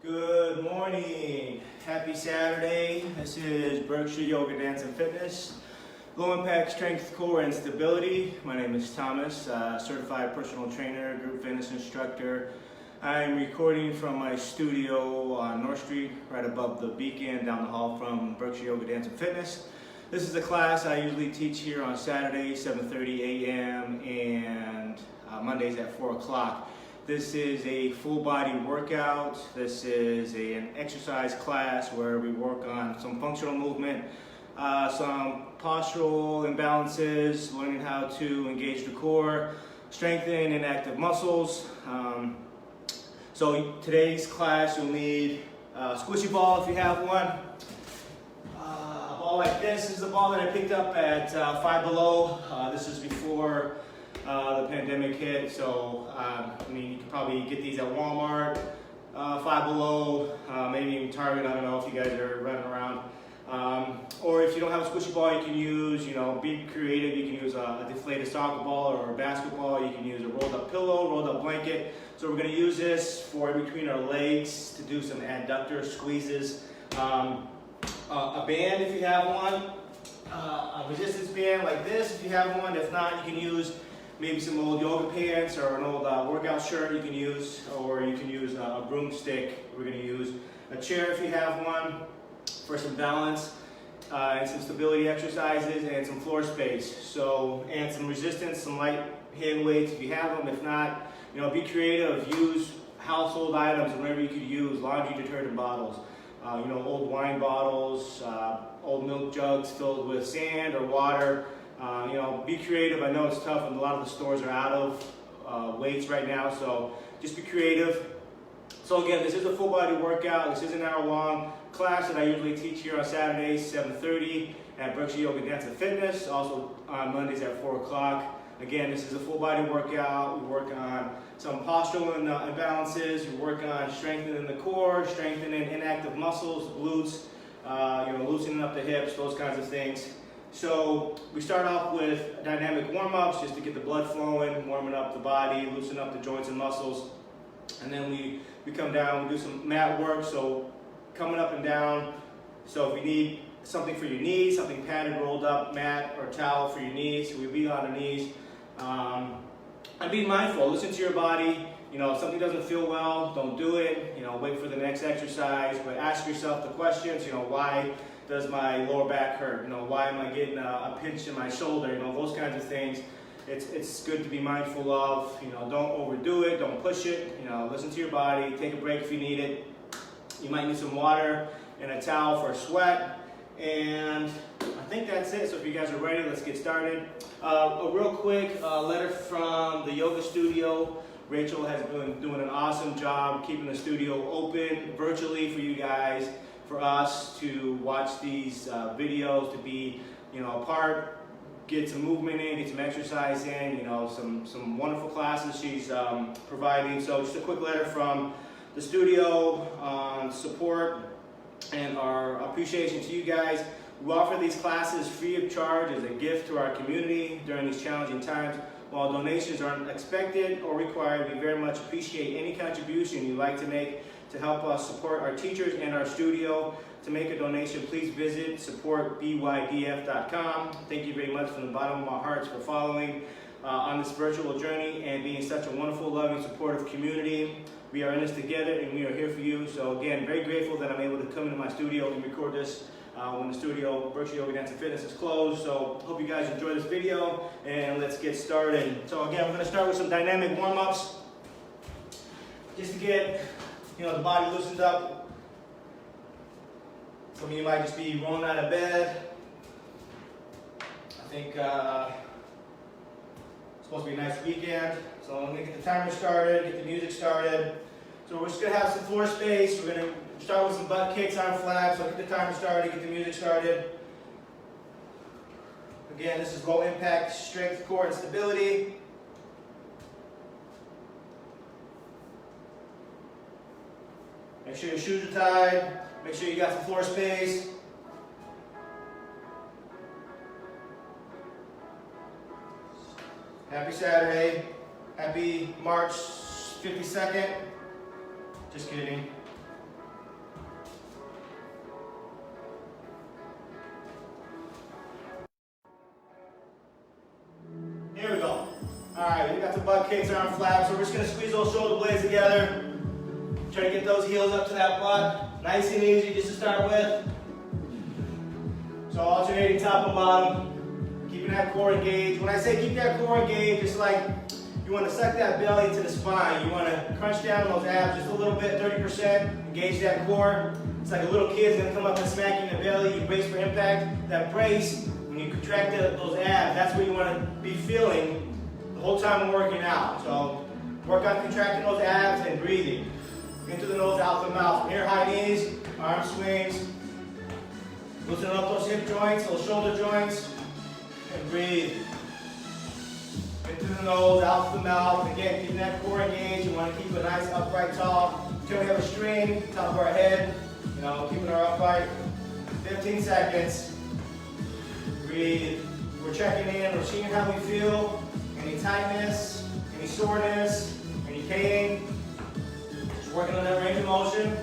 Good morning. Happy Saturday. This is Berkshire Yoga Dance and Fitness. Low impact strength, core, and stability. My name is Thomas, certified personal trainer, group fitness instructor. I'm recording from my studio on North Street, right above the Beacon, down the hall from Berkshire Yoga Dance and Fitness. This is a class I usually teach here on Saturdays, 7:30 a.m. and Mondays at 4 o'clock. This is a full body workout. This is an exercise class where we work on some functional movement, some postural imbalances, learning how to engage the core, strengthen inactive muscles. So today's class you'll need a squishy ball if you have one. A ball like this is the ball that I picked up at Five Below. This is before the pandemic hit, so you can probably get these at Walmart, Five Below, maybe even Target. I don't know if you guys are running around. Or if you don't have a squishy ball, you can use, be creative. You can use a deflated soccer ball or a basketball. You can use a rolled up pillow, rolled up blanket. So we're going to use this for in between our legs to do some adductor squeezes. A band if you have one, a resistance band like this if you have one. If not, you can use maybe some old yoga pants or an old workout shirt you can use, or you can use a broomstick. We're going to use a chair if you have one for some balance and some stability exercises and some floor space. So, and some resistance, some light hand weights if you have them. If not, be creative. Use household items whenever you could use laundry detergent bottles. Old wine bottles, old milk jugs filled with sand or water. Be creative. I know it's tough and a lot of the stores are out of weights right now, so just be creative. So again, this is a full body workout. This is an hour long class that I usually teach here on Saturdays, 7:30 at Berkshire Yoga Dance and Fitness, also on Mondays at 4 o'clock. Again, this is a full body workout. We work on some postural imbalances. We work on strengthening the core, strengthening inactive muscles, glutes, loosening up the hips, those kinds of things. So we start off with dynamic warm-ups just to get the blood flowing, warming up the body, loosening up the joints and muscles. And then we come down, we do some mat work, so coming up and down. So if you need something for your knees, something padded, rolled up mat or towel for your knees, so we be on our knees. And be mindful, listen to your body. If something doesn't feel well, don't do it. Wait for the next exercise, but ask yourself the questions, why does my lower back hurt? Why am I getting a pinch in my shoulder? Those kinds of things. It's good to be mindful of. Don't overdo it, don't push it. Listen to your body, take a break if you need it. You might need some water and a towel for a sweat. And I think that's it. So if you guys are ready, let's get started. A real quick letter from the yoga studio. Rachael has been doing an awesome job keeping the studio open virtually for you guys, for us to watch these videos, to be apart, get some movement in, get some exercise in, some wonderful classes she's providing. So just a quick letter from the studio on support and our appreciation to you guys. We offer these classes free of charge as a gift to our community during these challenging times. While donations aren't expected or required, we very much appreciate any contribution you'd like to make to help us support our teachers and our studio. To make a donation, please visit supportbydf.com. Thank you very much from the bottom of our hearts for following on this virtual journey and being such a wonderful, loving, supportive community. We are in this together and we are here for you. So again, very grateful that I'm able to come into my studio and record this when the studio, Berkshire Yoga Dance and Fitness, is closed. So hope you guys enjoy this video and let's get started. So again, we're going to start with some dynamic warm-ups just to get the body loosened up. Some of you might just be rolling out of bed. I think it's supposed to be a nice weekend. So I'm going to get the timer started, get the music started. So we're just going to have some floor space. We're going to start with some butt kicks on flat. So get the timer started, get the music started. Again, this is low impact strength, core, and stability. Make sure your shoes are tied. Make sure you got some floor space. Happy 52nd. Just kidding. frog kicks, arm flaps. So we're just gonna squeeze those shoulder blades together. Try to get those heels up to that butt. Nice and easy just to start with. So alternating top and bottom, keeping that core engaged. When I say keep that core engaged, it's like you want to suck that belly to the spine. You want to crunch down on those abs just a little bit, 30%. Engage that core. It's like a little kid's going to come up and smack you in the belly. You brace for impact. That brace, when you contract those abs, that's what you want to be feeling the whole time we're working out. So work on contracting those abs and breathing. In through the nose, out the mouth. From here, high knees, arm swings. Loosening up those hip joints, those shoulder joints, and breathe. In through the nose, out the mouth. Again, keeping that core engaged. You want to keep a nice upright tall. Until we have a string, top of our head. You know, keeping our upright. 15 seconds. Breathe. We're checking in. We're seeing how we feel. Any tightness, any soreness, any pain. Just working on that range of motion.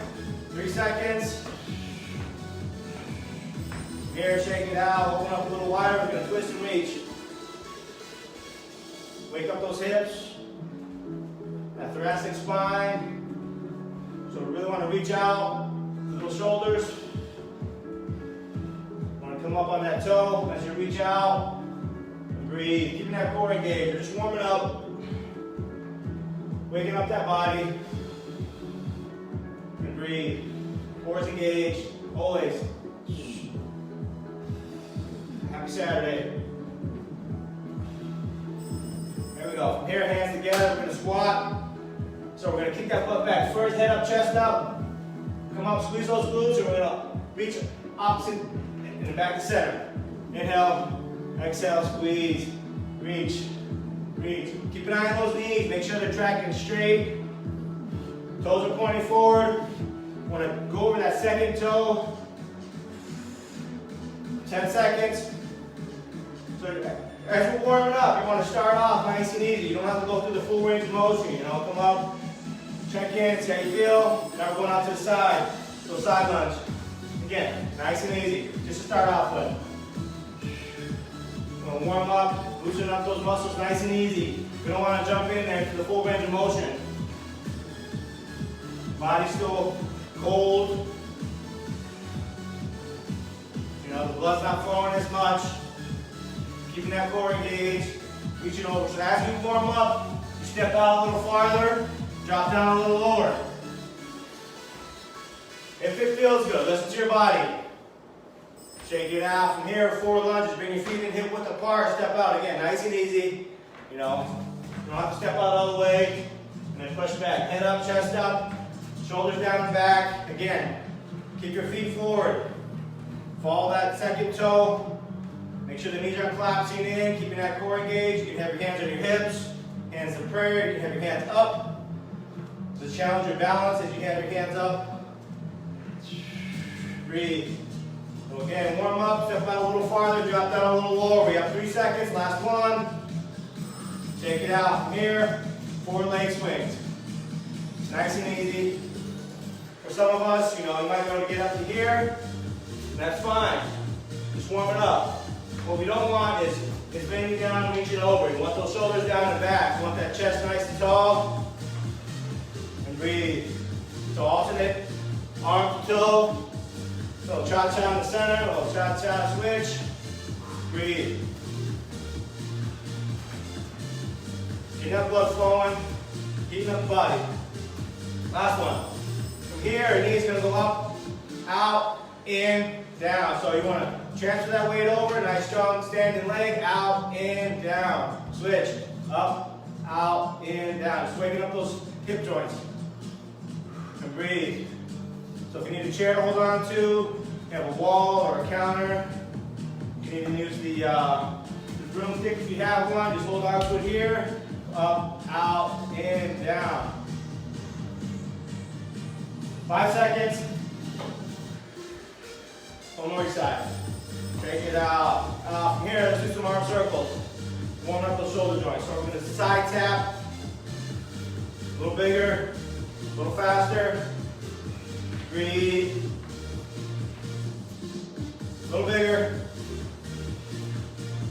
3 seconds. Here, shake it out, open up a little wider, we're going to twist and reach. Wake up those hips, that thoracic spine. So we really want to reach out to those shoulders. Want to come up on that toe as you reach out and breathe. Keeping that core engaged, you're just warming up, waking up that body, and breathe. Core's engaged, always. Happy Saturday. There we go. From here, hands together, we're going to squat. So we're going to kick that butt back. First, head up, chest up. Come up, squeeze those glutes, and we're going to reach opposite and back to center. Inhale, exhale, squeeze, reach, reach. Keep an eye on those knees. Make sure they're tracking straight. Toes are pointing forward. Want to go over that second toe. 10 seconds. So as we're warming up, you want to start off nice and easy. You don't have to go through the full range of motion. You know, come up, check in, see how you feel. Now we're going out to the side. So side lunge. Again, nice and easy. Just to start off with. We're going to warm up, loosen up those muscles nice and easy. We don't want to jump in there to the full range of motion. Body's still cold. You know, the blood's not flowing as much. Keeping that core engaged, reaching over. So as you warm up, you step out a little farther, drop down a little lower. If it feels good, listen to your body. Shake it out. From here, forward lunges, bring your feet in hip width apart, step out again, nice and easy. You know, you don't have to step out all the way, and then push back. Head up, chest up, shoulders down and back. Again, keep your feet forward. Follow that second toe. Make sure the knees are collapsing in, keeping that core engaged. You can have your hands on your hips, hands in prayer. You can have your hands up. Just challenge your balance as you have your hands up. Breathe. So again, warm up, step out a little farther, drop down a little lower. We have 3 seconds, last one. Shake it out. From here, forward leg swings. It's nice and easy. For some of us, you know, you might be able to get up to here. And that's fine. Just warm it up. What we don't want is bending down and reaching over. You want those shoulders down and back. You want that chest nice and tall. And breathe. So alternate arm to toe. So cha-cha in the center, or cha-cha switch. Breathe. Keep that blood flowing. Keeping up the body. Last one. From here, your knees going to go up, out, in, down. So you want to transfer that weight over. Nice strong standing leg. Out, in, down. Switch. Up, out, in, down. Just waking up those hip joints. And breathe. So if you need a chair to hold on to, you have a wall or a counter. You can even use the broomstick if you have one. Just hold on to it here. Up, out, in, down. 5 seconds. One more side. Take it out. From here, let's do some arm circles. Warming up those shoulder joints. So we're going to side tap. A little bigger, a little faster. Breathe. A little bigger.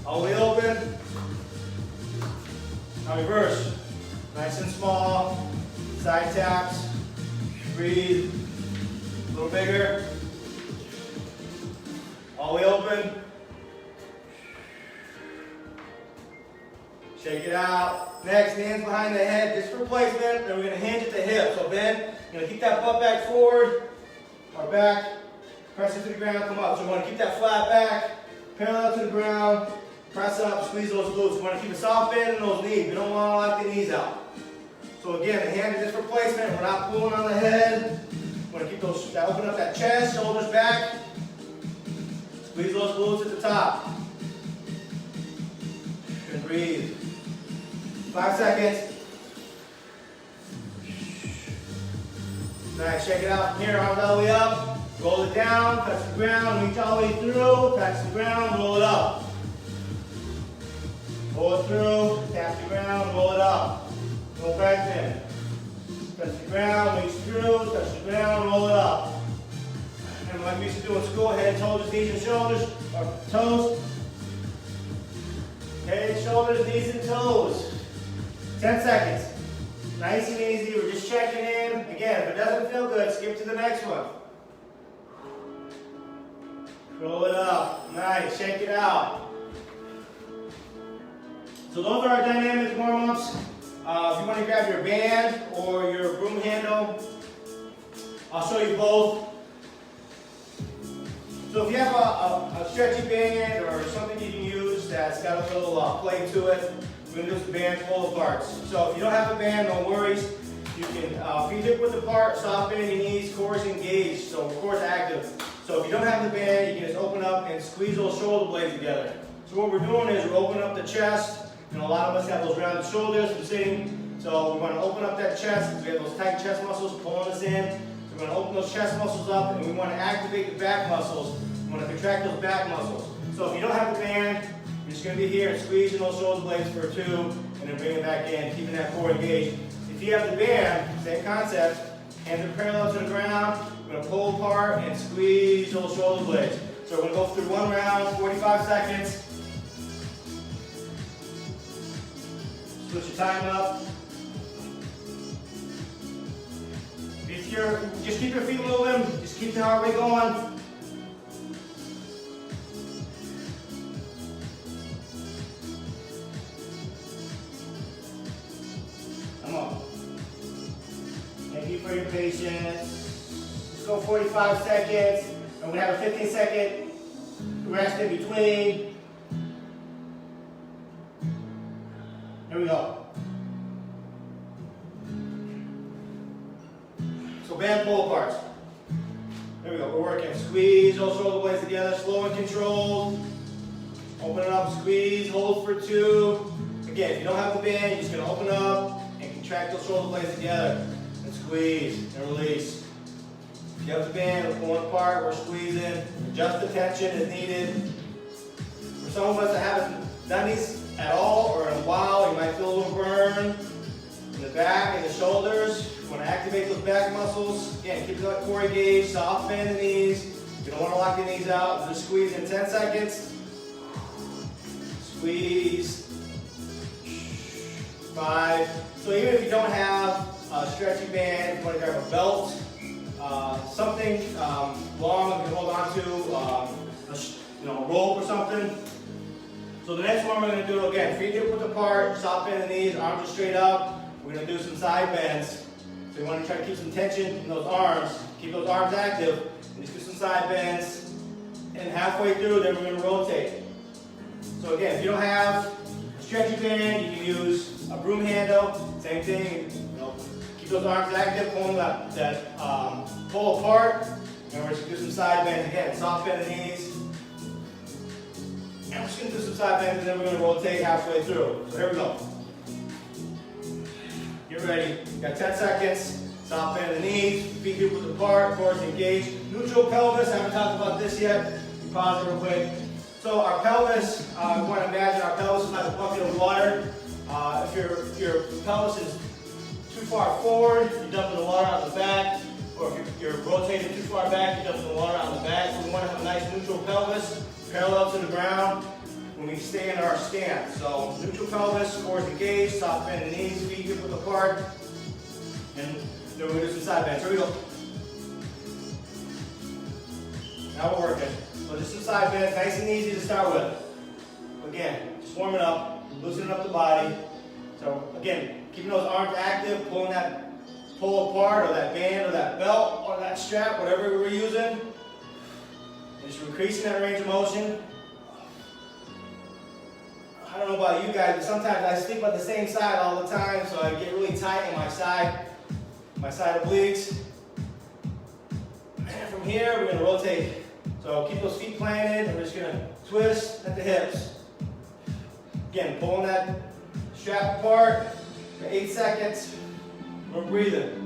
All the way open. Now reverse. Nice and small. Side taps. Breathe. A little bigger. All the way open. Shake it out. Next, hands behind the head, just for placement. Then we're going to hinge at the hip. So bend. You're going to keep that butt back forward. Or back. Press it to the ground, come up. So we want to keep that flat back. Parallel to the ground. Press up, squeeze those glutes. We want to keep a soft bend in those knees. We don't want to lock the knees out. So again, the hand is just for placement. We're not pulling on the head. We want to keep those, open up that chest, shoulders back. Squeeze those glutes at the top. And breathe. 5 seconds. Nice, shake it out from here, arms all the way up. Roll it down, touch the ground, reach all the way through, touch the ground, roll it up. Roll it through, tap the ground, roll it up. Go back in. Touch the ground, reach through, touch the ground, roll it up. And like we used to do in school, head, shoulders, knees and shoulders, or toes. Head, shoulders, knees and toes. 10 seconds. Nice and easy, we're just checking in. Again, if it doesn't feel good, skip to the next one. Roll it up. Nice, shake it out. So those are our dynamic warm-ups. If you want to grab your band or your broom handle, I'll show you both. So if you have a stretchy band or something you can use that's got a little play to it, we're going to do some band pull-aparts. So if you don't have a band, no worries. You can feet hip width apart, soft bend your knees, core is engaged, so core is active. So if you don't have the band, you can just open up and squeeze those shoulder blades together. So what we're doing is we're opening up the chest, and a lot of us have those rounded shoulders from sitting. So we want to open up that chest because we have those tight chest muscles pulling us in. So we're going to open those chest muscles up, and we want to activate the back muscles. We want to contract those back muscles. So if you don't have the band, you're just going to be here and squeezing those shoulder blades for 2, and then bring it back in, keeping that core engaged. If you have the band, same concept, hands are parallel to the ground. We're going to pull apart and squeeze those shoulder blades. So we're going to go through one round, 45 seconds. Switch your time up. Just keep your feet moving. Just keep the heart rate going. Come on. Thank you for your patience. Let's go 45 seconds. And we have a 15-second rest in between. Here we go. So band pull aparts. There we go, we're working. Squeeze those shoulder blades together, slow and controlled. Open it up, squeeze, hold for 2. Again, if you don't have the band, you're just going to open up and contract those shoulder blades together. And squeeze and release. If you have the band, we're pulling apart, we're squeezing. Adjust the tension as needed. For some of us that haven't done these at all or in a while, you might feel a little burn in the back and the shoulders. You want to activate those back muscles. Again, keep that core engaged, soft bend the knees. You don't want to lock the knees out. Just squeeze in 10 seconds. Squeeze. 5. So even if you don't have a stretchy band, you want to grab a belt, something long you can hold on to, a rope or something. So the next one we're going to do, again, feet hip width apart, soft bend the knees, arms are straight up. We're going to do some side bends. So you want to try to keep some tension in those arms, keep those arms active, and just do some side bends. And halfway through, then we're going to rotate. So again, if you don't have a stretchy band, you can use a broom handle. Same thing, keep those arms active, pulling that pull apart. And we're just going to do some side bends again, soft bend the knees. And we're just going to do some side bends, and then we're going to rotate halfway through. So here we go. Get ready. You got 10 seconds. Soft bend the knees, feet hip width apart, core engaged. Neutral pelvis. I haven't talked about this yet. Pause it real quick. So our pelvis, we want to imagine our pelvis is like a bucket of water. If your pelvis is too far forward, you're dumping the water out the back. Or if you're rotating too far back, you're dumping the water out the back. So we want to have a nice neutral pelvis, parallel to the ground. When we we stay in our stance. So neutral pelvis, cores engaged, soft bend the knees, feet hip width apart. And then we're going to do some side bends. Here we go. Now we're working. So just some side bends, nice and easy to start with. Again, just warming up, loosening up the body. So again, keeping those arms active, pulling that pole apart, or that band, or that belt, or that strap, whatever we're using. And just increasing that range of motion. I don't know about you guys, but sometimes I sleep on the same side all the time, so I get really tight in my side obliques. And from here, we're going to rotate. So keep those feet planted, and we're just going to twist at the hips. Again, pulling that strap apart for 8 seconds. We're breathing.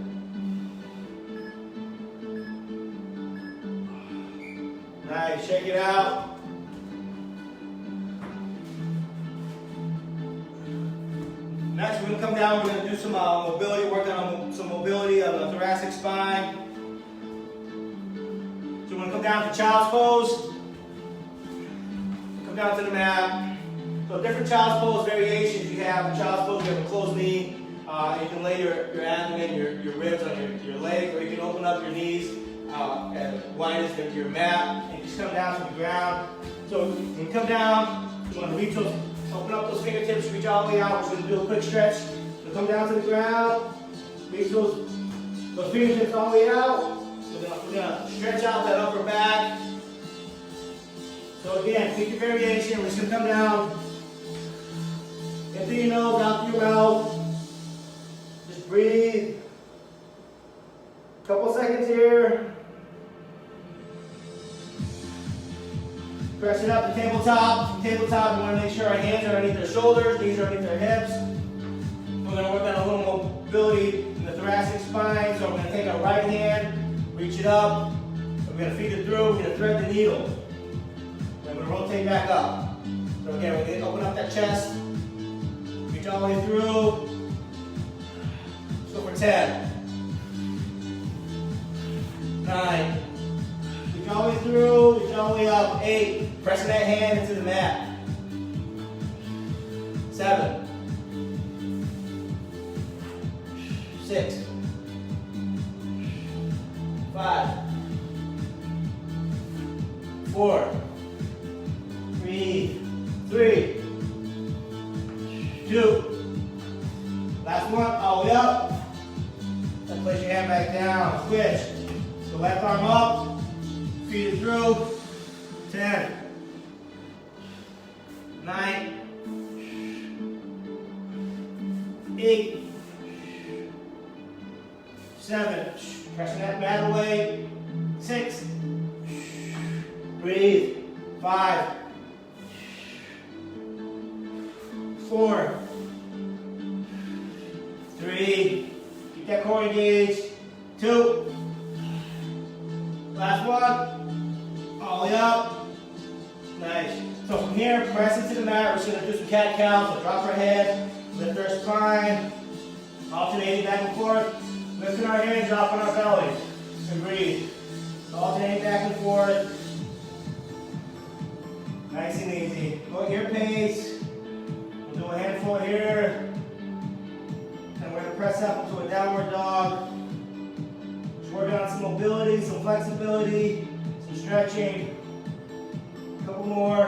Nice, shake it out. Next, we're going to come down, we're going to do some mobility, working on some mobility of the thoracic spine. So we're going to come down to child's pose. Come down to the mat. So different child's pose variations you have. In child's pose, you have a closed knee. You can lay your abdomen, your ribs on your legs, or you can open up your knees as wide as your mat, and just come down to the ground. So when you come down, you want to reach those, open up those fingertips, reach all the way out. We're going to do a quick stretch. So come down to the ground, reach those fingertips all the way out. We're going to stretch out that upper back. So again, pick your variation. We're just going to come down. In through your nose, out through your mouth. Just breathe. Couple seconds here. Press it up to tabletop. Tabletop, we want to make sure our hands are underneath our shoulders, knees are underneath our hips. We're going to work on a little mobility in the thoracic spine. So we're going to take our right hand, reach it up. We're going to feed it through. We're going to thread the needle. Then we're going to rotate back up. So again, we're going to open up that chest. Reach all the way through. Let's go for 10. 9. Reach all the way through. Reach all the way up. 8. Pressing that hand into the mat. 7. 6. 5. 4. 3. 2. Last one, all the way up. Then place your hand back down. Switch. So left arm up. Feed it through. 10. 9. 8. 7. Pressing that mat away. 6. Breathe. 5. 4. 3. Keep that core engaged. 2. Last one. All the way up. Nice. So from here, press into the mat. We're just going to do some cat-cow. So drop our head, lift our spine, alternating back and forth. Lifting our hands, dropping our belly. And breathe. Alternating back and forth. Nice and easy. Go at your pace. We'll do a handful here. And we're going to press up into a downward dog. Just working on some mobility, some flexibility, some stretching. A couple more.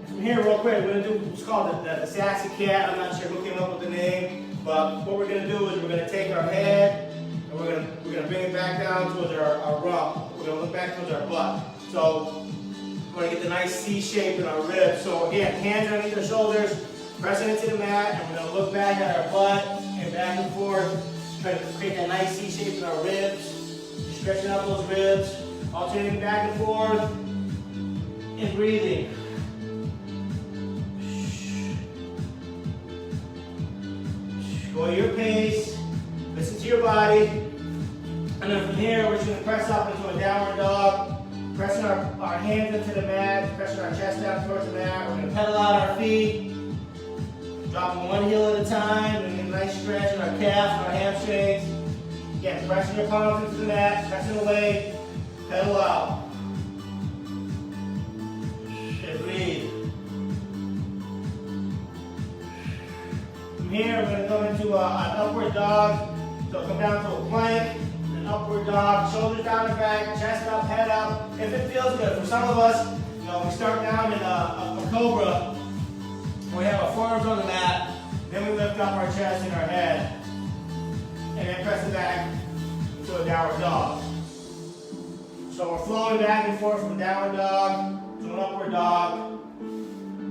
From here, real quick, we're going to do what's called the sassy cat. I'm not sure who came up with the name, but what we're going to do is we're going to take our head and we're going to bring it back down towards our rump. We're going to look back towards our butt. So we're going to get the nice C shape in our ribs. So again, hands underneath our shoulders, pressing into the mat, and we're going to look back at our butt and back and forth, trying to create that nice C shape in our ribs, stretching out those ribs, alternating back and forth, and breathing. Go at your pace, listen to your body, and then from here we're just going to press up into a downward dog, pressing our hands into the mat, pressing our chest down towards the mat. We're going to pedal out our feet, dropping one heel at a time, and get a nice stretch in our calves and our hamstrings. Again, pressing your palms into the mat, pressing away, pedal out. From here, we're going to go into an upward dog. So come down to a plank, an upward dog, shoulders down and back, chest up, head up. If it feels good. For some of us, we start down in a cobra. We have our forearms on the mat. Then we lift up our chest and our head. And then press it back to a downward dog. So we're flowing back and forth from downward dog to an upward dog.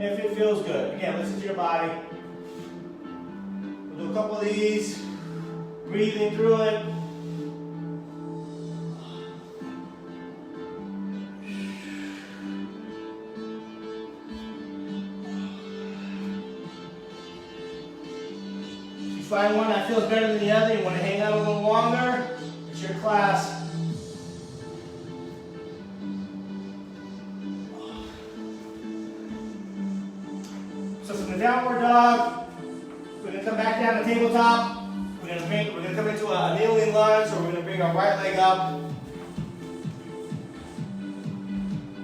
If it feels good. Again, listen to your body. We'll do a couple of these. Breathing through it. If you find one that feels better than the other, you want to hang out a little longer, it's your class. So from the downward dog, we're going to come back down to tabletop. We're going to come into a kneeling lunge, so we're going to bring our right leg up.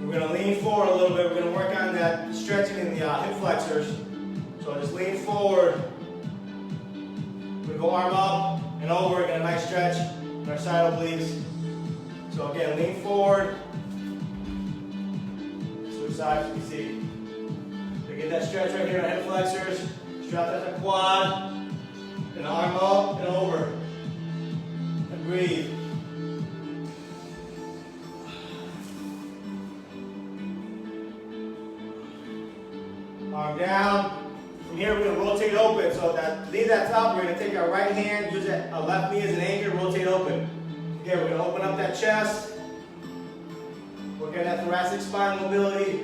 We're going to lean forward a little bit. We're going to work on that stretching in the hip flexors. So just lean forward. We're going to go arm up and over. Get a nice stretch in our side obliques. So again, lean forward. Switch sides, you can see. We get that stretch right here in our hip flexors. Stretch out the quad. And arm up and over. And breathe. Arm down. From here, we're going to rotate open. So leave that top. We're going to take our right hand, use our left knee as an anchor, rotate open. Again, we're going to open up that chest. Work on that thoracic spine mobility.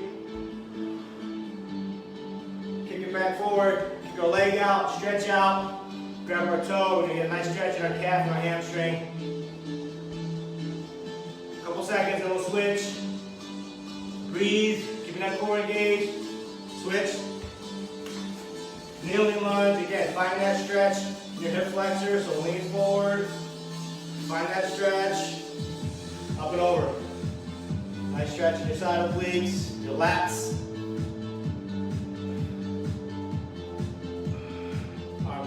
Kick it back forward. Kick our leg out, stretch out. Grab our toe, we're going to get a nice stretch in our calf and our hamstring. A couple seconds and we'll switch. Breathe, keeping that core engaged. Switch. Kneeling lunge, again, find that stretch in your hip flexors, so lean forward. Find that stretch. Up and over. Nice stretch in your side obliques, your lats.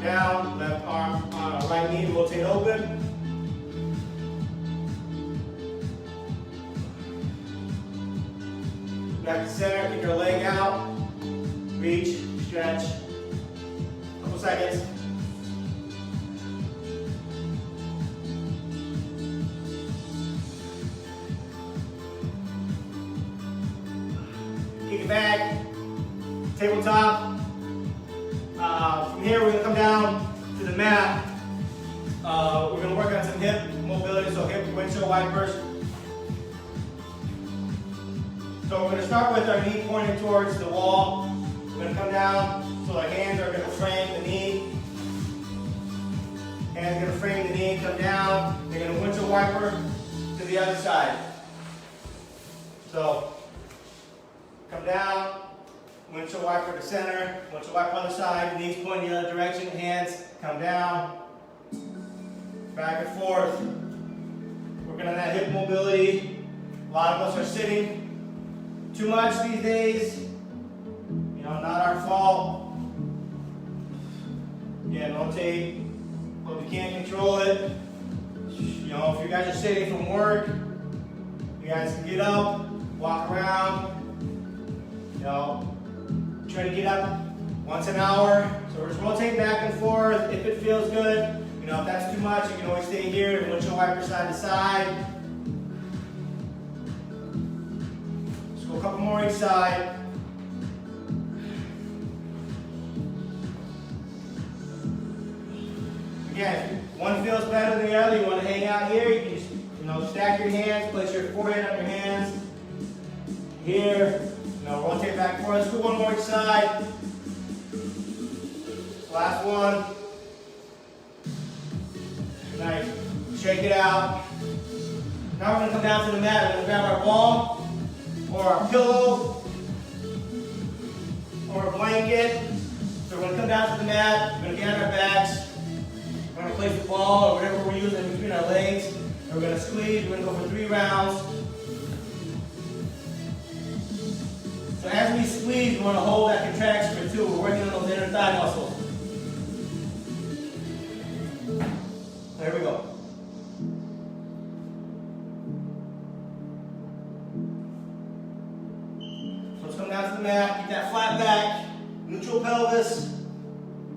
Down, left arm, right knee, rotate open. Back to center, kick our leg out. Reach, stretch. Couple seconds. Kick it back. Tabletop. From here, we're going to come down to the mat. We're going to work on some hip mobility, so hip windshield wipers. So we're going to start with our knee pointed towards the wall. We're going to come down, so our hands are going to frame the knee. Hands are going to frame the knee, come down. They're going to windshield wiper to the other side. So, come down. Windshield wiper to center, windshield wiper on the side, knees pointing the other direction, hands come down, back and forth. Working on that hip mobility. A lot of us are sitting too much these days. Not our fault. Yeah, rotate, but we can't control it. If you guys are sitting from work, you guys can get up, walk around, try to get up once an hour. So we're just rotating back and forth. If it feels good, if that's too much, you can always stay here and windshield wiper side to side. Let's go a couple more each side. Again, if one feels better than the other, you want to hang out here. You can just, stack your hands, place your forehead on your hands. Here. Rotate back and forth. Let's do one more each side. Last one. Nice. Shake it out. Now we're going to come down to the mat. We're going to grab our ball or our pillow or a blanket. So we're going to come down to the mat. We're going to get on our backs. We're going to place the ball or whatever we're using between our legs. And we're going to squeeze. We're going to go for 3 rounds. So as we squeeze, we want to hold that contraction for 2. We're working on those inner thigh muscles. that flat back, neutral pelvis,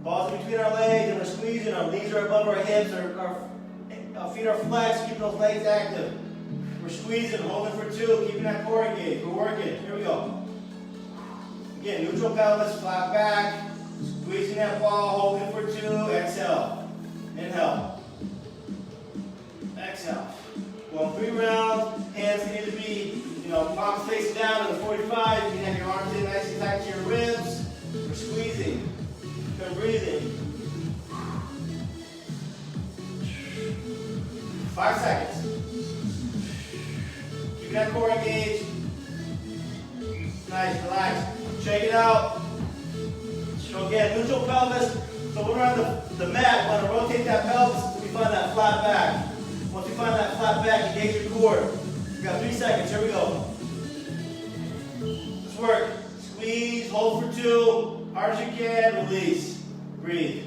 balls in between our legs, and we're squeezing. Our knees are above our hips, our feet are flexed, keeping those legs active. We're squeezing, holding for 2, keeping that core engaged. We're working. Here we go. Again, neutral pelvis, flat back, squeezing that ball, holding for 2. Exhale. Inhale. Exhale. Going 3 rounds. Hands need to be, palms face down in the 45. You can have your arms in nice and tight to your ribs. We're squeezing. Good breathing. 5 seconds. Keep that core engaged. Nice, relax. Shake it out. So again, neutral pelvis. So when we're on the mat, we want to rotate that pelvis until we find that flat back. Once you find that flat back, engage your core. We got 3 seconds. Here we go. Let's work. Squeeze, hold for 2. Hard as you can, release. Breathe.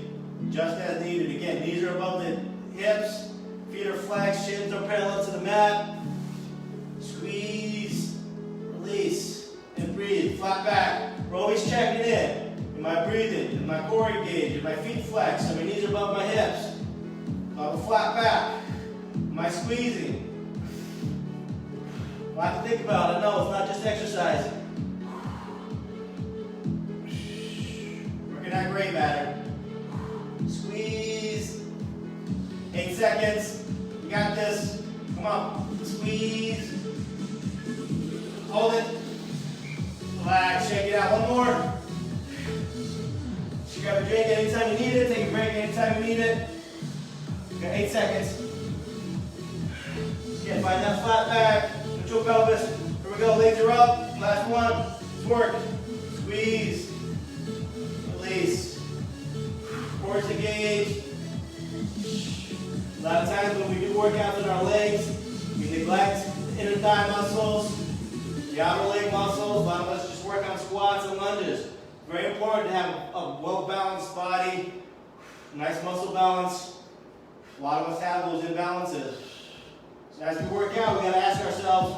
Just as needed. Again, knees are above the hips. Feet are flexed. Shins are parallel to the mat. Squeeze. Release. And breathe. Flat back. We're always checking in. Am I breathing? Is my core engaged? Are my feet flexed? Are my knees above my hips? A flat back. Am I squeezing? A lot to think about. I know it's not just exercising. Working that gray matter. Squeeze. 8 seconds. You got this. Come on. Squeeze. Hold it. Relax. Shake it out. One more. You grab a drink anytime you need it. Take a break anytime you need it. You got 8 seconds. Again, find that flat back. Neutral pelvis. Here we go. Legs are up. Last one. Let's work. Squeeze. Release. Core's engaged. A lot of times when we do workouts in our legs, we neglect the inner thigh muscles, the outer leg muscles. A lot of us just work on squats and lunges. Very important to have a well-balanced body, nice muscle balance. A lot of us have those imbalances. So as we work out, we got to ask ourselves,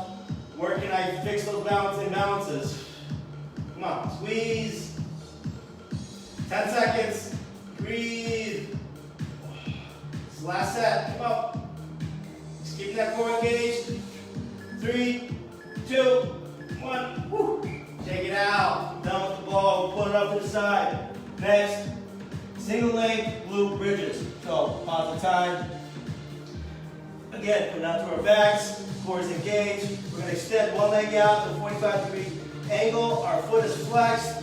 where can I fix those imbalances? Come on, squeeze. 10 seconds. Breathe. It's the last set. Come on. Just keeping that core engaged. 3, 2, 1. Woo. Take it out. Done with the ball. We'll put it up to the side. Next, single leg glute bridges. So pause the time. Again, put it out to our backs. Core is engaged. We're going to extend one leg out to a 45-degree angle. Our foot is flexed.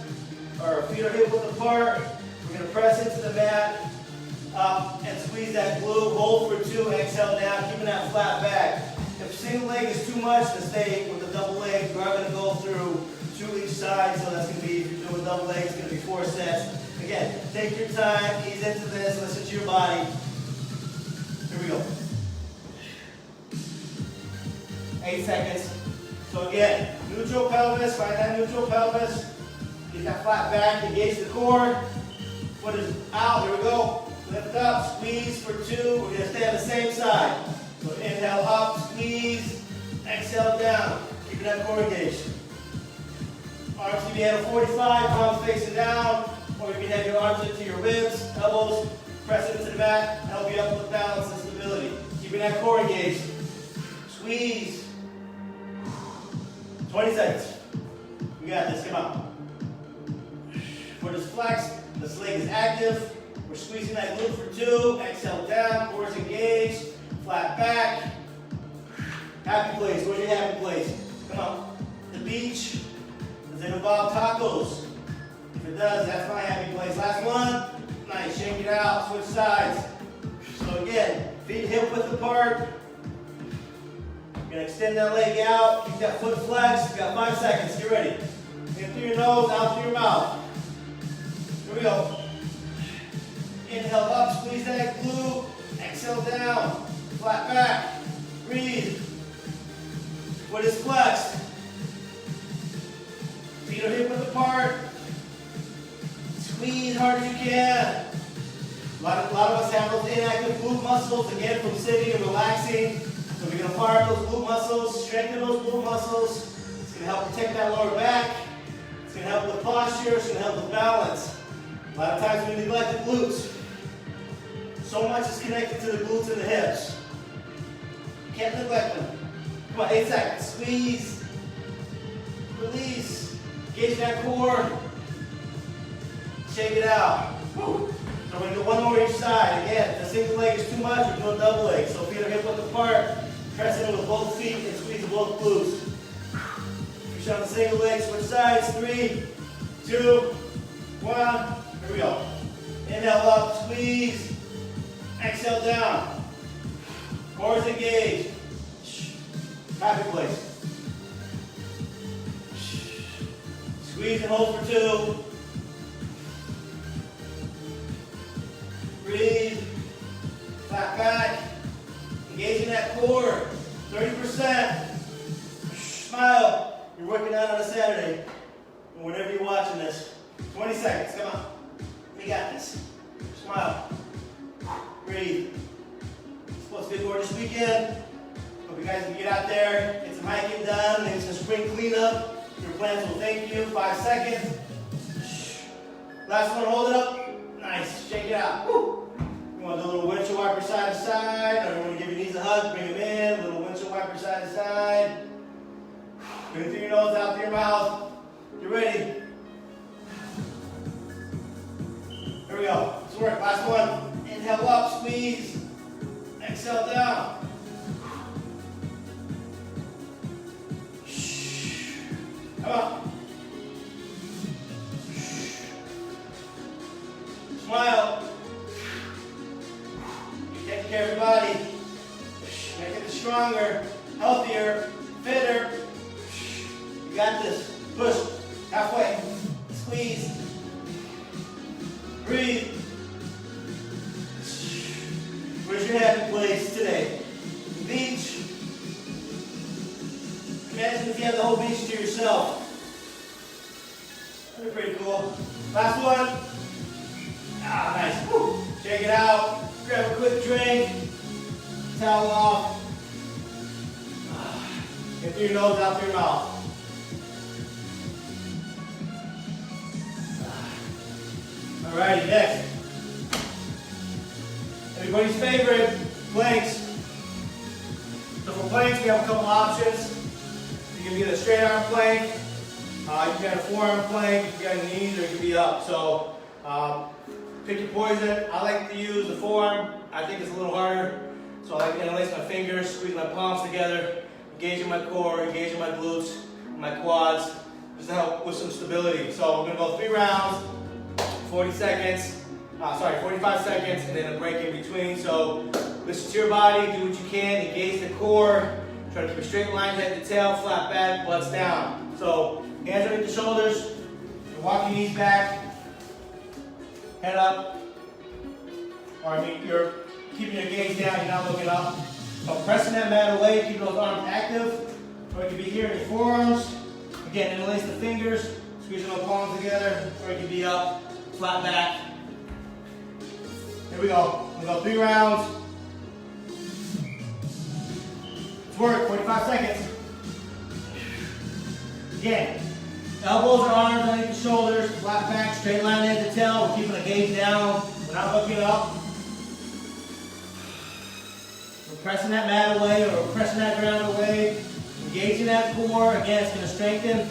Our feet are hip width apart. We're going to press into the mat. Up and squeeze that glute. Hold for 2. Exhale down. Keeping that flat back. If single leg is too much, then stay with the double leg. We are going to go through 2 each side, so that's going to be, if you're doing double leg, it's going to be 4 sets. Again, take your time, ease into this, listen to your body. Here we go. 8 seconds. So again, neutral pelvis, find that neutral pelvis. Get that flat back, engage the core. Foot is out, here we go. Lift up, squeeze for 2. We're going to stay on the same side. So inhale up, squeeze, exhale down. Keeping that core engaged. Arms can be at a 45, palms facing down, or you can have your arms into your ribs, elbows, press into the mat, help you up with balance and stability. Keeping that core engaged. Squeeze. 20 seconds. We got this, come on. Foot is flexed, this leg is active. We're squeezing that glute for 2, exhale down, core is engaged, flat back. Happy place, where's your happy place? Come on. The beach. Does it involve tacos? If it does, that's my happy place. Last one. Nice. Shake it out. Switch sides. So again, feet hip width apart. You're going to extend that leg out. Keep that foot flexed. You've got 5 seconds. Get ready. In through your nose, out through your mouth. Here we go. Inhale up. Squeeze that glute. Exhale down. Flat back. Breathe. Foot is flexed. Feet are hip width apart. Squeeze hard as you can. A lot of us have those inactive glute muscles, again, from sitting and relaxing. So we're going to fire up those glute muscles, strengthen those glute muscles. It's going to help protect that lower back. It's going to help with posture, it's going to help with balance. A lot of times we neglect the glutes. So much is connected to the glutes and the hips. You can't neglect them. Come on, 8 seconds. Squeeze. Release. Engage that core. Shake it out. Woo. So we're going to do one more each side. Again, if the single leg is too much, we're doing double leg. So feet are hip width apart. Press in with both feet and squeeze both glutes. If you're on the single leg, switch sides. 3, 2, 1. Here we go. Inhale up, squeeze. Exhale down. Core is engaged. Happy place. Squeeze and hold for 2. Breathe. Flat back. Engaging that core. 30%. Smile. You're working out on a Saturday. Or whenever you're watching this. 20 seconds. Come on. We got this. Smile. Breathe. It's supposed to be a gorgeous weekend. Hope you guys can get out there, get some hiking done, maybe some spring cleanup. Your plants will thank you. 5 seconds. Last one, hold it up. Nice. Shake it out. Woo. You want to do a little windshield wiper side to side, or you want to give your knees a hug, bring them in. A little windshield wiper side to side. Breathe through your nose, out through your mouth. You ready? Here we go. Let's work. Last one. Inhale up, squeeze. Exhale down. Come on. Smile. You take care of your body. Make it stronger, healthier, fitter. You got this. Push. Halfway. Squeeze. Breathe. Where's your happy place today? Beach. Imagine if you had the whole beach to yourself. That'd be pretty cool. Last one. Ah, nice. Woo. Shake it out. Grab a quick drink. Towel off. In through your nose, out through your mouth. Alrighty, next. Everybody's favorite, planks. So for planks, we have a couple options. You can be a straight arm plank, you can get a forearm plank, you can get a knees, or you can be up. So pick your poison. I like to use the forearm. I think it's a little harder. So I like to interlace my fingers, squeeze my palms together, engaging my core, engaging my glutes, my quads, just to help with some stability. So we're gonna go 3 rounds, 45 seconds, and then a break in between. So listen to your body, do what you can, engage the core, try to keep a straight line, head to tail, flat back, butts down. So hands underneath the shoulders, you're walking knees back, head up, you're keeping your gaze down, you're not looking up. So pressing that mat away, keep those arms active, or you can be here in your forearms. Again, interlace the fingers, squeezing those palms together, or you can be up, flat back. Here we go. We'll go 3 rounds. Let's work. 45 seconds. Again, elbows or arms underneath the shoulders, flat back, straight line head to tail. We're keeping the gaze down. We're not looking up. We're pressing that mat away, or we're pressing that ground away. Engaging that core. Again, it's going to strengthen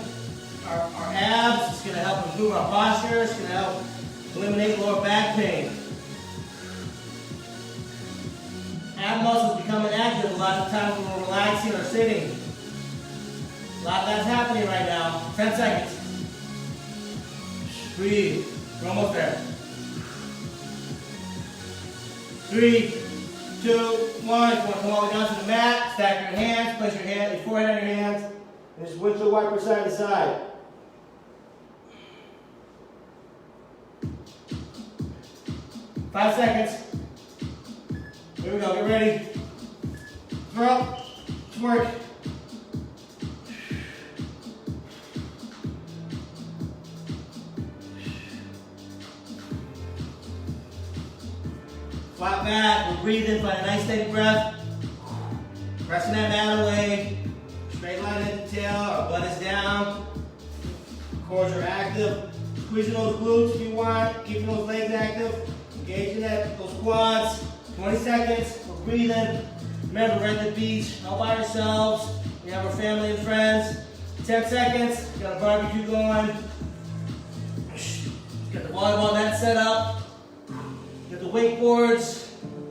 our abs. It's going to help improve our posture. It's going to help eliminate lower back pain. Ab muscles becoming active a lot of times when we're relaxing or sitting. A lot of that's happening right now. 10 seconds. Breathe. We're almost there. 3, 2, 1. If you want to come all the way down to the mat, stack your hands, place your forehead on your hands, and just windshield wiper side to side. Five seconds. Here we go, get ready. Throw, work. Flat back, we're breathing, find a nice steady breath. Pressing that mat away. Straight line in the tail, our butt is down. Cores are active. Squeezing those glutes if you want. Keeping those legs active. Engaging those quads. 20 seconds. We're breathing. Remember, we're at the beach, all by ourselves. We have our family and friends. 10 seconds. Got a barbecue going. Got the volleyball net set up. Got the wakeboards.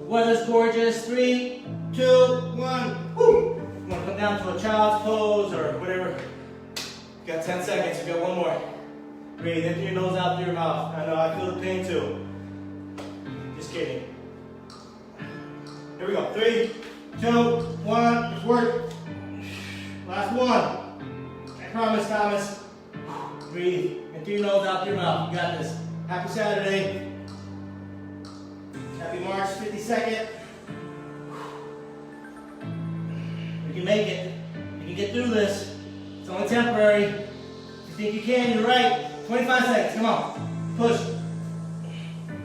Weather's gorgeous. 3, 2, 1. Woo! You want to come down to a child's pose or whatever. You got 10 seconds. You got one more. Breathe in through your nose, out through your mouth. I know, I feel the pain too. Just kidding. Here we go. 3, 2, 1. Let's work. Last one. I promise, Thomas. Breathe in through your nose, out through your mouth. You got this. Happy Saturday. Happy March 52nd. You can make it. You can get through this. It's only temporary. If you think you can, you're right. 25 seconds. Come on. Push.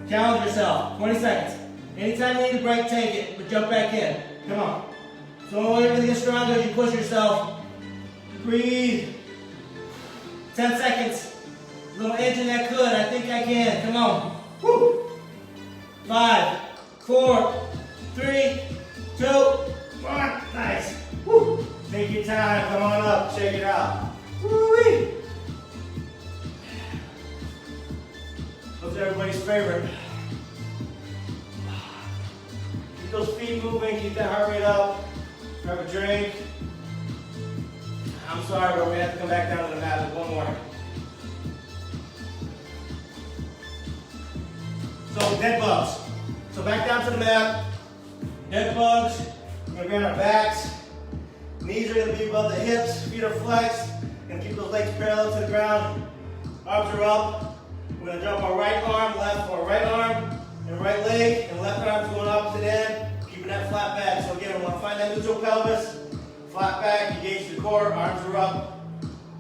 Challenge yourself. 20 seconds. Anytime you need a break, take it. But jump back in. Come on. So the only way you're going to get stronger is you push yourself. Breathe. 10 seconds. A little edge in that could. I think I can. Come on. Woo. 5, 4, 3, 2, 1. Nice. Woo. Take your time. Come on up. Shake it out. Woo-wee. What's everybody's favorite? Keep those feet moving. Keep that heart rate up. Grab a drink. I'm sorry, but we have to come back down to the mat. There's one more. So dead bugs. So back down to the mat. Dead bugs. We're going to be on our backs. Knees are going to be above the hips. Feet are flexed. We're going to keep those legs parallel to the ground. Arms are up. We're going to drop our right arm, left, or right arm, and right leg, and left arm's going opposite end. Keeping that flat back. So again, we want to find that neutral pelvis. Flat back, engage the core, arms are up.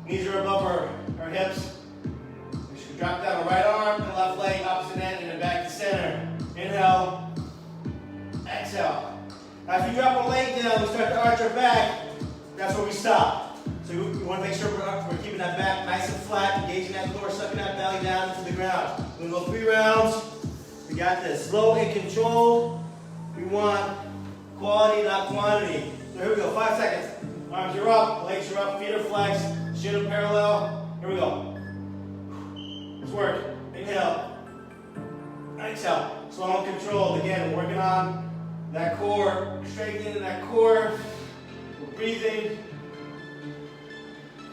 Knees are above our hips. We should drop down the right arm and left leg, opposite end, and then back to center. Inhale. Exhale. Now if you drop a leg down, we start to arch our back. That's where we stop. So we want to make sure we're keeping that back nice and flat, engaging that core, sucking that belly down into the ground. We're going to go 3 rounds. We got this. Slow and controlled. We want quality, not quantity. So here we go. 5 seconds. Arms are up, legs are up, feet are flexed, shin are parallel. Here we go. Let's work. Inhale. Exhale. Slow and controlled. Again, we're working on that core, strengthening that core. We're breathing.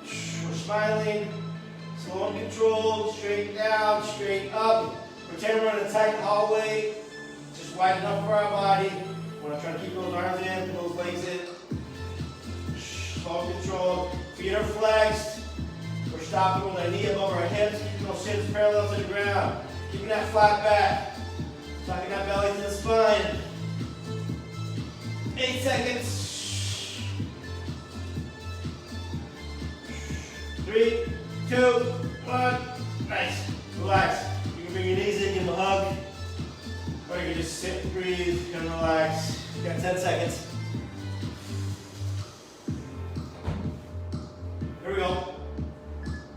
We're smiling. Slow and controlled. Straight down, straight up. Pretend we're in a tight hallway. Just wide enough for our body. We're not trying to keep those arms in, those legs in. Slow and controlled. Feet are flexed. We're stopping with our knee above our hips, keeping those shins parallel to the ground. Keeping that flat back. Tucking that belly to the spine. 8 seconds. 3, 2, 1. Nice. Relax. You can bring your knees in, give them a hug. Or you can just sit, breathe, and relax. You got 10 seconds. Here we go.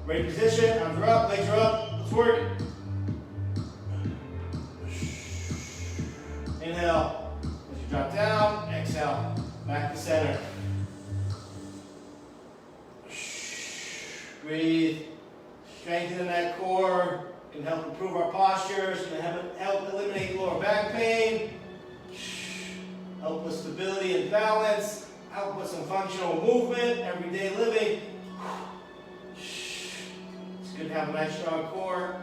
Ready position, arms are up, legs are up. Let's work. Inhale. As you drop down, exhale. Back to center. Breathe. Strengthening that core. Can help improve our postures. Can help eliminate lower back pain. Help with stability and balance. Help with some functional movement, everyday living. It's good to have a nice strong core.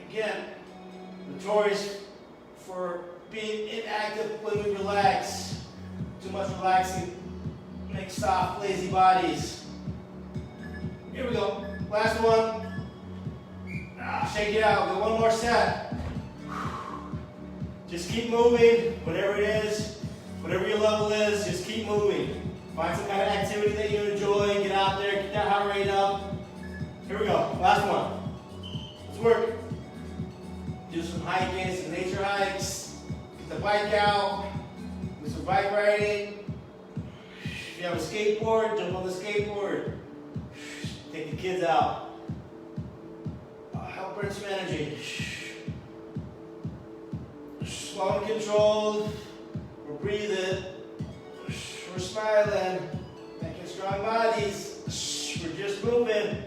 Again, notorious for being inactive when we relax. Too much relaxing makes soft, lazy bodies. Here we go. Last one. Shake it out. Go one more set. Just keep moving, whatever it is, whatever your level is, just keep moving. Find some kind of activity that you enjoy. Get out there, get that heart rate up. Here we go. Last one. Let's work. Do some hiking, some nature hikes. Get the bike out. Do some bike riding. If you have a skateboard, jump on the skateboard. Take the kids out. burn some energy. Slow and controlled. We're breathing. We're smiling. Making strong bodies. We're just moving.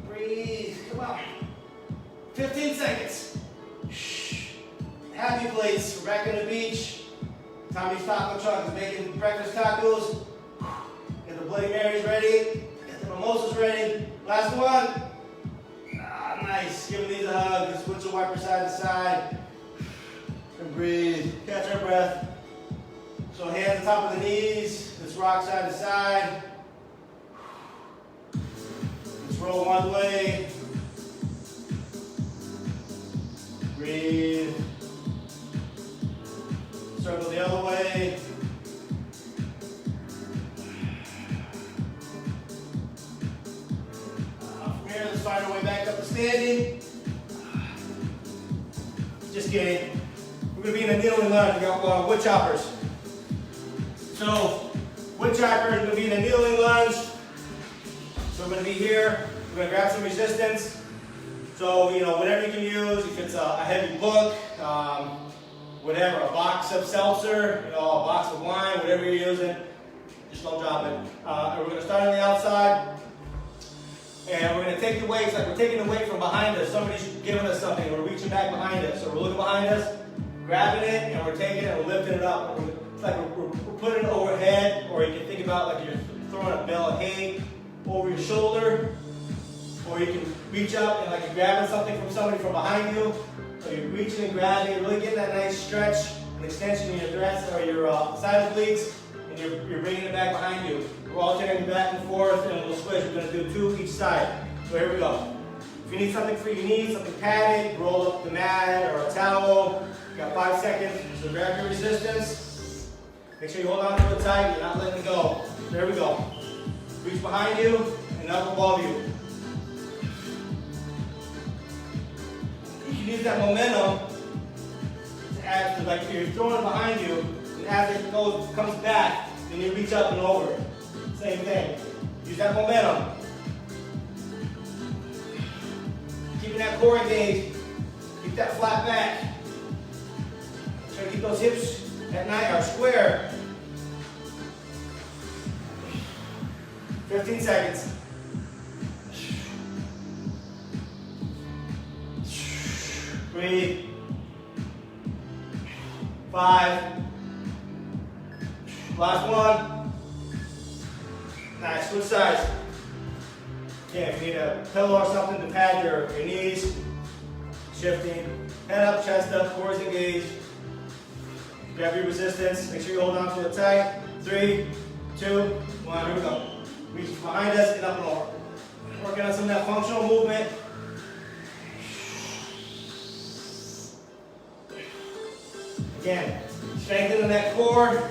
Breathe. Come on. 15 seconds. Happy place. We're back on the beach. Tommy's taco truck is making breakfast tacos. Get the Bloody Marys ready. Get the mimosas ready. Last one. Ah, nice. Giving these a hug. Just put your wiper side to side. And breathe. Catch our breath. So hands on top of the knees. Let's rock side to side. Let's roll one way. Breathe. Circle the other way. From here, let's find our way back up to standing. Just kidding. We're going to be in a kneeling lunge. We got wood choppers. So, wood choppers, we're going to be in a kneeling lunge. So we're going to be here. We're going to grab some resistance. So, you know, whatever you can use, if it's a heavy book, whatever, a box of seltzer, you know, a box of wine, whatever you're using, just don't drop it. And we're going to start on the outside, and we're going to take the weights, like we're taking the weight from behind us. Somebody's giving us something, we're reaching back behind us. So we're looking behind us, grabbing it, and we're taking it and we're lifting it up. It's like we're putting it overhead, or you can think about like you're throwing a bale of hay over your shoulder, or you can reach up and like you're grabbing something from somebody from behind you. So you're reaching and grabbing, really getting that nice stretch and extension in your threads or your side obliques, and you're bringing it back behind you. We're alternating back and forth, and we'll switch. We're going to do 2 each side. So here we go. If you need something for your knees, something padded, roll up the mat or a towel. You got 5 seconds. So grab your resistance. Make sure you hold on to it tight. You're not letting it go. So here we go. Reach behind you and up above you. You can use that momentum to add, like you're throwing it behind you, and as it comes back, then you reach up and over. Same thing. Use that momentum. Keeping that core engaged. Keep that flat back. Try to keep those hips at night are square. 15 seconds. Breathe. 5. Last one. Nice. Switch sides. Again, if you need a pillow or something to pad your knees, shifting. Head up, chest up, core is engaged. Grab your resistance. Make sure you hold on to it tight. 3, 2, 1. Here we go. Reach behind us and up and over. Working on some of that functional movement. Again, strengthening that core.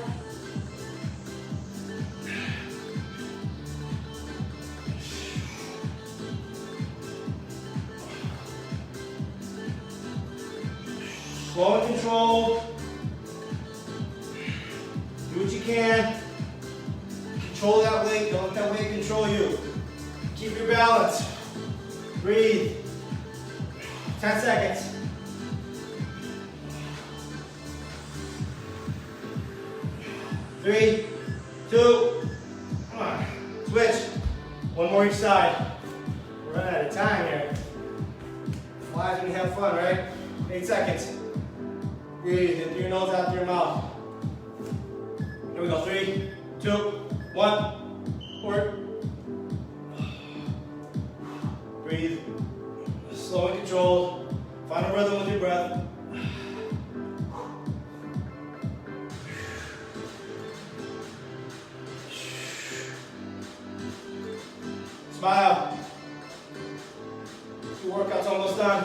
Slow and controlled. Do what you can. Control that weight. Don't let that weight control you. Keep your balance. Breathe. 10 seconds. Three, 2, come on. Switch. One more each side. We're running out of time here. Flies when you have fun, right? 8 seconds. Breathe in through your nose, out through your mouth. Here we go. 3, 2, 1. Forward. Breathe. Slow and controlled. Find a rhythm with your breath. Smile. Your workout's almost done.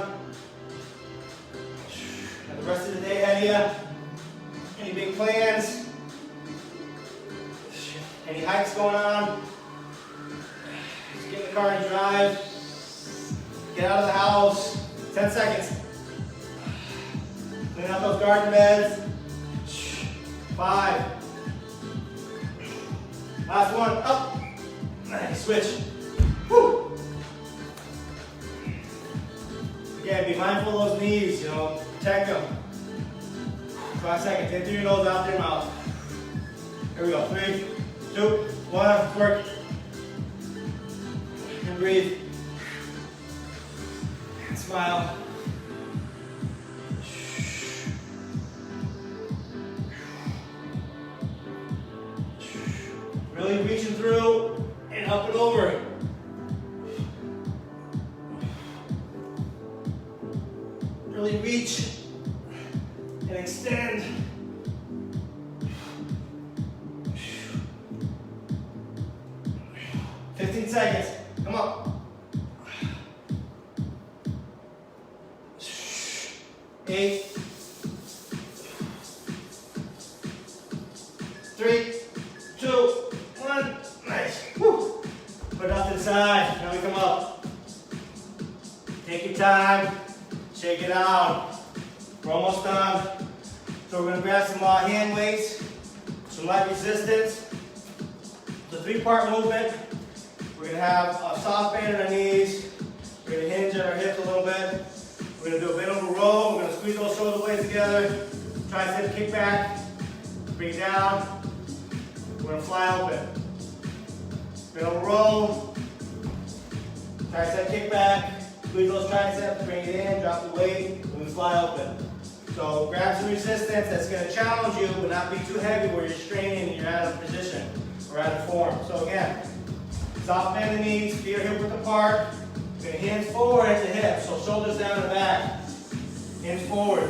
Got the rest of the day ahead of you. Any big plans? Any hikes going on? Just get in the car and drive. Get out of the house. 10 seconds. Clean out those garden beds. 5. Last one. Up. Nice. Switch. Woo. Again, be mindful of those knees, you know, protect them. 5 seconds, in through your nose, out through your mouth. Here we go, 3, 2, 1, work. And breathe. And smile. Really reaching through and up and over. Really reach and extend. $15 seconds. Come on. 8, 3, 2, 1. Nice. Woo. Put it off to the side. Now we come up. Take your time. Shake it out. We're almost done. So we're going to grab some hand weights, some light resistance. It's a 3-part movement. We're going to have a soft band in our knees. We're going to hinge at our hips a little bit. We're going to do a bend over roll. We're going to squeeze those shoulder blades together. Tricep kick back. Bring it down. We're going to fly open. Bend over roll. Tricep kick back. Squeeze those triceps. Bring it in. Drop the weight. We're going to fly open. So grab some resistance that's going to challenge you, but not be too heavy where you're straining and you're out of position or out of form. So again, soft bend the knees, feet are hip width apart. We're going to hands forward at the hips, so shoulders down and back. Hands forward.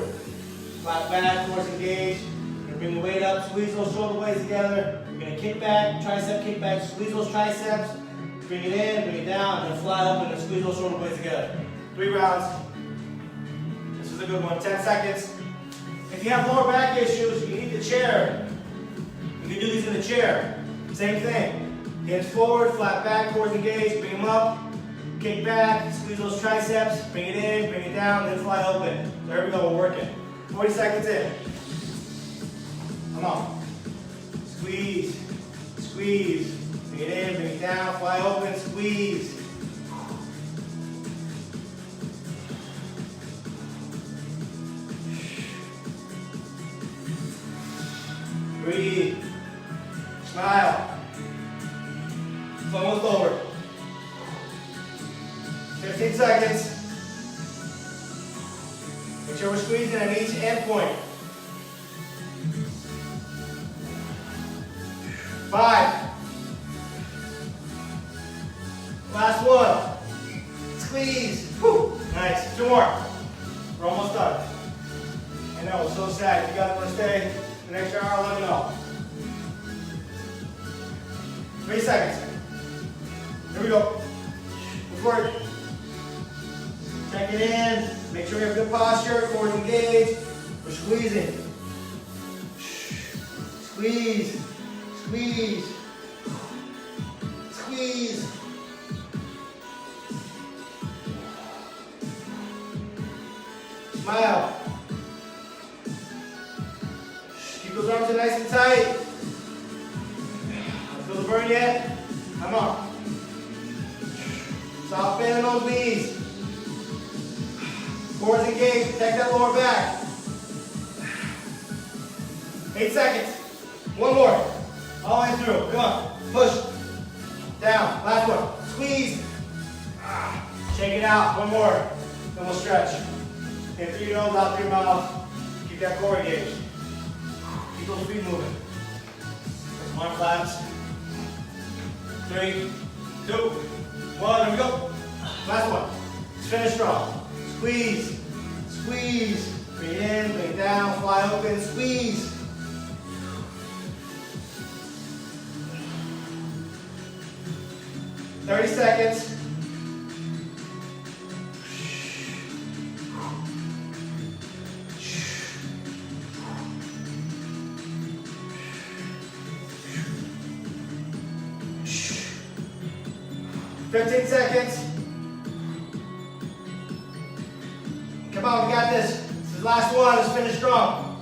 Flat back, towards engage. We're going to bring the weight up, squeeze those shoulder blades together. We're going to kick back, tricep kick back, squeeze those triceps. Bring it in, bring it down, and then fly open and squeeze those shoulder blades together. 3 rounds. This is a good one. 10 seconds. If you have lower back issues, you need the chair. You can do these in the chair. Same thing. Hands forward, flat back, towards engage, bring them up. Kick back, squeeze those triceps, bring it in, bring it down, then fly open. So here we go, we're working. 40 seconds in. Come on. Squeeze, squeeze. Bring it in, bring it down, fly open, squeeze. Breathe. Smile. It's almost over. 15 seconds. Make sure we're squeezing at each end point. 5. Last one. Squeeze. Whew. Nice. 2 more. We're almost done. I know, it's so sad. If you guys want to stay the next hour, let me know. 3 seconds. Here we go. Good work. Check it in. Make sure you have good posture. Core engaged. We're squeezing. Squeeze. Squeeze. Squeeze. Smile. Keep those arms in nice and tight. Feel the burn yet? Come on. Soft bend in those knees. Cores engaged. Protect that lower back. 8 seconds. 1 more. All the way through. Come on. Push. Down. Last one. Squeeze. Shake it out. 1 more. Then we'll stretch. In through your nose, out through your mouth. Keep that core engaged. Keep those feet moving. Arm flaps. 3, 2, 1. Here we go. Last one. Let's finish strong. Squeeze. Squeeze. Bring it in, bring it down, fly open, squeeze. $30 seconds. $15 seconds. Come on, we got this. This is the last one. Let's finish strong.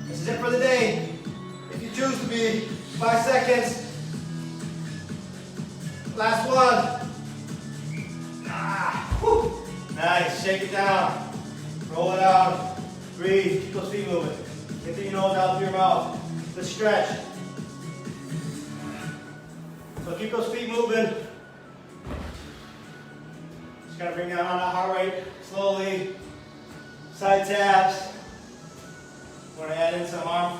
This is it for the day. If you choose to be, 5 seconds. Last one. Nice, shake it down. Roll it out. Breathe, keep those feet moving. Get through your nose, out through your mouth. Let's stretch. So keep those feet moving. Just gotta bring down on that heart rate slowly. Side taps. We're gonna add in some arm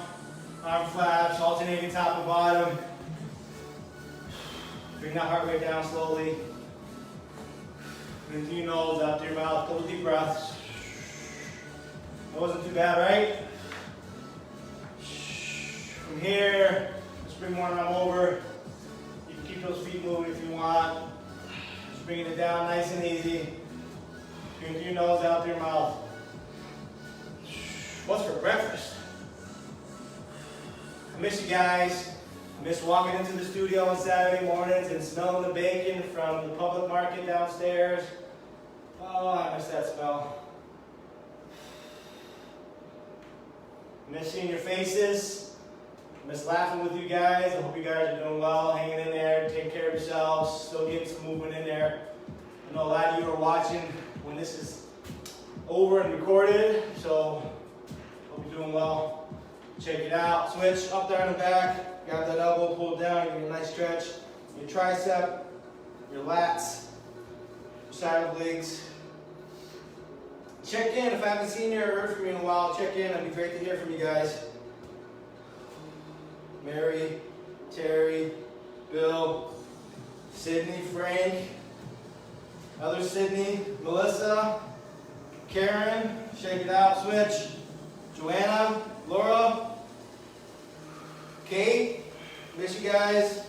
flaps, alternating top and bottom. Bring that heart rate down slowly. Breathe through your nose, out through your mouth. Couple deep breaths. That wasn't too bad, right? From here, just bring one arm over. You can keep those feet moving if you want. Just bringing it down nice and easy. Breathe through your nose, out through your mouth. What's for breakfast? I miss you guys. I miss walking into the studio on Saturday mornings and smelling the bacon from the public market downstairs. Oh, I miss that smell. I miss seeing your faces. I miss laughing with you guys. I hope you guys are doing well, hanging in there, taking care of yourselves, still getting some movement in there. I know a lot of you are watching when this is over and recorded, so hope you're doing well. Check it out. Switch up there in the back. Grab that elbow, pull it down, give it a nice stretch. Your tricep, your lats, your side of legs. Check in. If I haven't seen you or heard from you in a while, check in. It'd be great to hear from you guys. Mary, Terry, Bill, Sydney, Frank, other Sydney, Melissa, Karen, shake it out, switch. Joanna, Laura, Kate, miss you guys.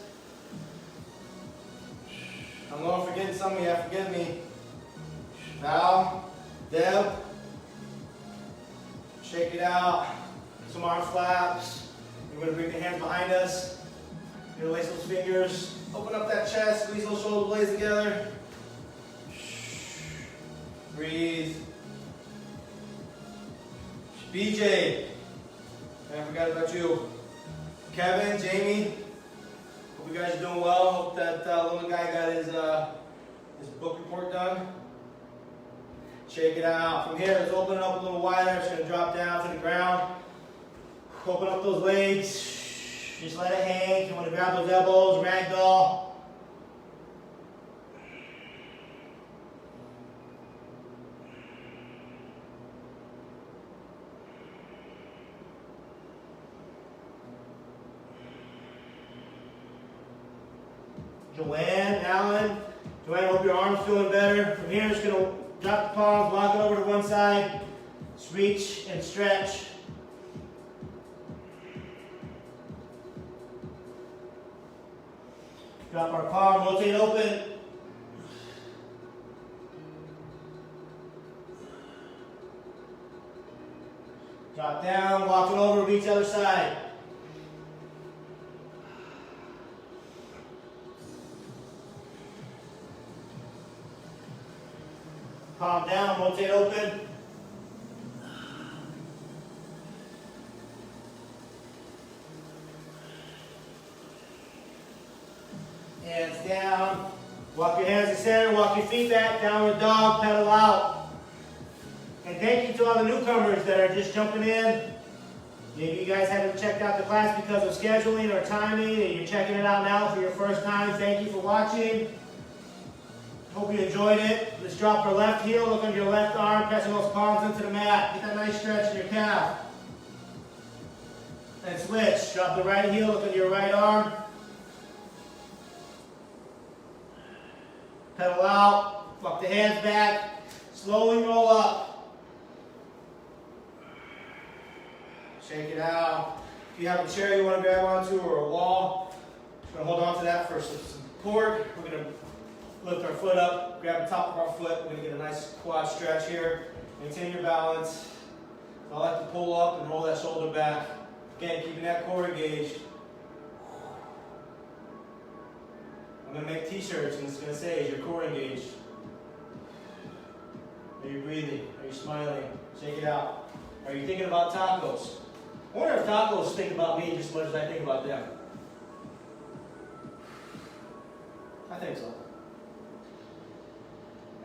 I'm going to forget some of you, forgive me. Val, Deb, shake it out. Some arm flaps. We're going to bring the hands behind us. Interlace those fingers. Open up that chest, squeeze those shoulder blades together. Breathe. BJ, I forgot about you. Kevin, Jamie, hope you guys are doing well. Hope that little guy got his book report done. Shake it out. From here, let's open it up a little wider. It's going to drop down to the ground. Open up those legs. Just let it hang. You want to grab those elbows, ragdoll. Joanne, Alan. Joanne, hope your arm's feeling better. From here, just going to drop the palms, walk it over to one side. Just reach and stretch. Drop our palm, rotate open. Drop down, walk it over, reach the other side. Palm down, rotate open. Hands down. Walk your hands to center, walk your feet back, downward dog, pedal out. And thank you to all the newcomers that are just jumping in. Maybe you guys haven't checked out the class because of scheduling or timing, and you're checking it out now for your first time. Thank you for watching. Hope you enjoyed it. Let's drop our left heel, look under your left arm, pressing those palms into the mat. Get that nice stretch in your calf. And switch. Drop the right heel, look under your right arm. Pedal out, walk the hands back, slowly roll up. Shake it out. If you have a chair you want to grab onto or a wall, just going to hold on to that for some support. We're going to lift our foot up, grab the top of our foot. We're going to get a nice quad stretch here. Maintain your balance. I like to pull up and roll that shoulder back. Again, keeping that core engaged. I'm going to make t-shirts and it's going to say, is your core engaged? Are you breathing? Are you smiling? Shake it out. Are you thinking about tacos? I wonder if tacos think about me just as much as I think about them. I think so.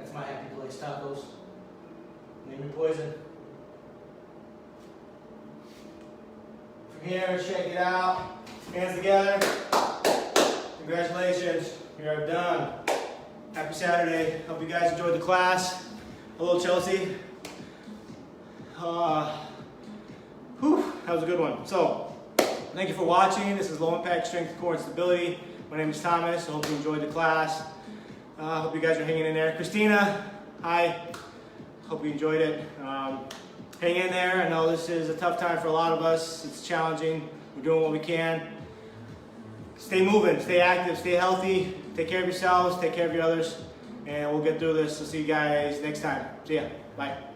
That's my happy place, tacos. Name your poison. From here, shake it out. Hands together. Congratulations, you are done. Happy Saturday. Hope you guys enjoyed the class. Hello, Chelsea. That was a good one. So, thank you for watching. This is Low Impact Strength, Core, and Stability. My name is Thomas. I hope you enjoyed the class. Hope you guys are hanging in there. Christina, hi. Hope you enjoyed it. Hang in there. I know this is a tough time for a lot of us. It's challenging. We're doing what we can. Stay moving, stay active, stay healthy. Take care of yourselves, take care of your others, and we'll get through this. I'll see you guys next time. See ya. Bye.